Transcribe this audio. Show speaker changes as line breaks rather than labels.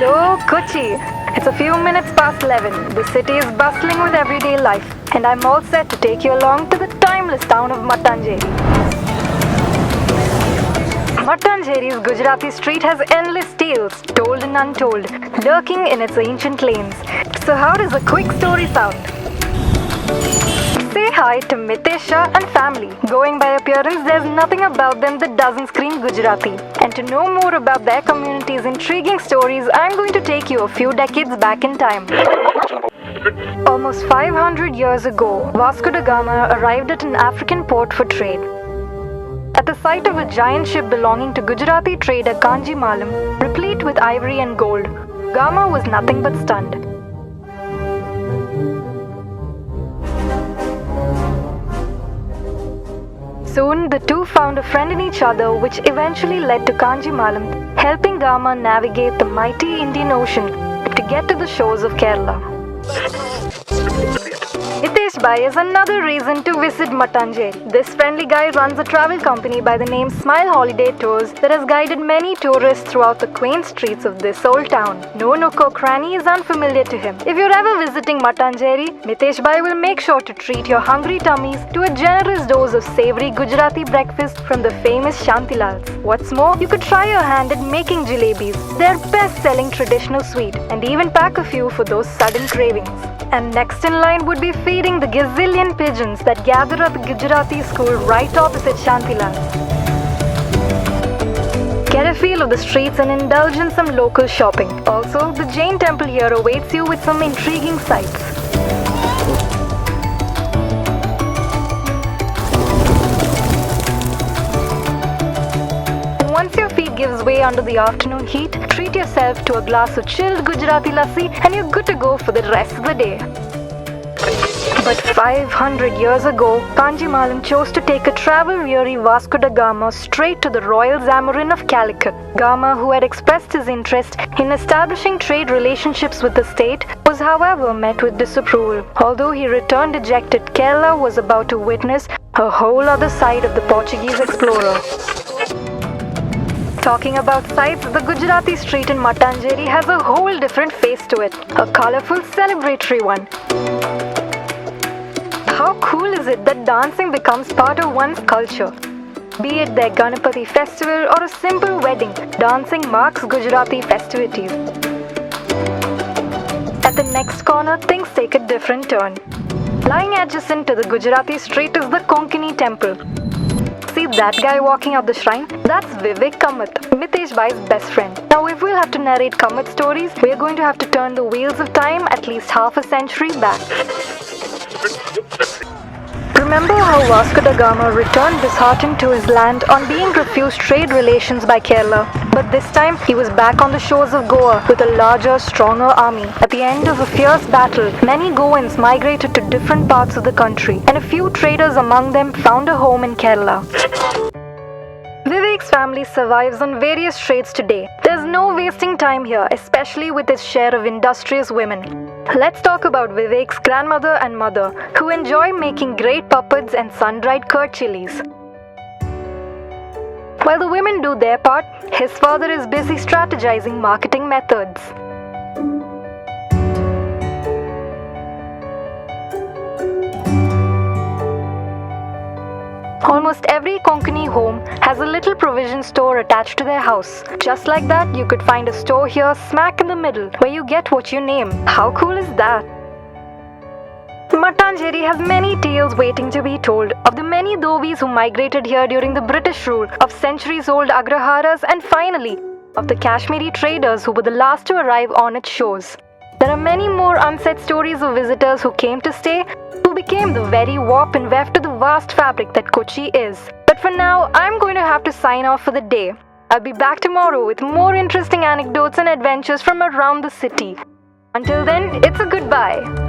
Hello, Kochi. It's a few minutes past 11. The city is bustling with everyday life, and I'm all set to take you along to the timeless town of Mattancherry. Mattancherry's Gujarati street has endless tales, told and untold, lurking in its ancient lanes. So how does a quick story sound? Say hi to Mitesh Shah and family. Going by appearance, there's nothing about them that doesn't scream Gujarati. And to know more about their community's intriguing stories, I'm going to take you a few decades back in time. Almost 500 years ago, Vasco da Gama arrived at an African port for trade. At the sight of a giant ship belonging to Gujarati trader Kanji Malam, replete with ivory and gold, Gama was nothing but stunned. Soon, the two found a friend in each other, which eventually led to Kanji Malam helping Gama navigate the mighty Indian Ocean to get to the shores of Kerala. Hitesh Bhai is another reason to visit Mattancherry. This friendly guy runs a travel company by the name Smile Holiday Tours that has guided many tourists throughout the quaint streets of this old town. No nook or cranny is unfamiliar to him. If you're ever visiting Mattancherry, Hitesh Bhai will make sure to treat your hungry tummies to a generous dose of savory Gujarati breakfast from the famous Shantilals. What's more, you could try your hand at making jalebis, their best-selling traditional sweet, and even pack a few for those sudden cravings. And next in line would be feeding the gazillion pigeons that gather at the Gujarati school right opposite Shantilal. Get a feel of the streets and indulge in some local shopping. Also, the Jain temple here awaits you with some intriguing sights. Once your feet gives way under the afternoon heat, treat yourself to a glass of chilled Gujarati lassi and you're good to go for the rest of the day. But 500 years ago, Kanji Malam chose to take a travel-weary Vasco da Gama straight to the royal Zamorin of Calicut. Gama, who had expressed his interest in establishing trade relationships with the state, was however met with disapproval. Although he returned dejected, Kerala was about to witness a whole other side of the Portuguese explorer. Talking about sights, the Gujarati street in Mattancherry has a whole different face to it, a colourful, celebratory one. How cool is it that dancing becomes part of one's culture? Be it their Ganapati festival or a simple wedding, dancing marks Gujarati festivities. At the next corner, things take a different turn. Lying adjacent to the Gujarati street is the Konkani temple. See that guy walking up the shrine? That's Vivek Kamath, Mitesh Bhai's best friend. Now if we'll have to narrate Kamath stories, we're going to have to turn the wheels of time at least half a century back. Remember how Vasco da Gama returned disheartened to his land on being refused trade relations by Kerala. But this time, he was back on the shores of Goa with a larger, stronger army. At the end of a fierce battle, many Goans migrated to different parts of the country, and a few traders among them found a home in Kerala. Vivek's family survives on various trades today. There's no wasting time here, especially with its share of industrious women. Let's talk about Vivek's grandmother and mother, who enjoy making great papads and sun-dried curd chilies. While the women do their part, his father is busy strategizing marketing methods. Almost every Konkani home has a little provision store attached to their house. Just like that, you could find a store here smack in the middle where you get what you name. How cool is that? Mattancherry has many tales waiting to be told of the many Dhovis who migrated here during the British rule, of centuries-old Agraharas, and finally, of the Kashmiri traders who were the last to arrive on its shores. There are many more unsaid stories of visitors who came to stay, who became the very warp and weft to the vast fabric that Kochi is. But for now, I'm going to have to sign off for the day. I'll be back tomorrow with more interesting anecdotes and adventures from around the city. Until then, it's a goodbye.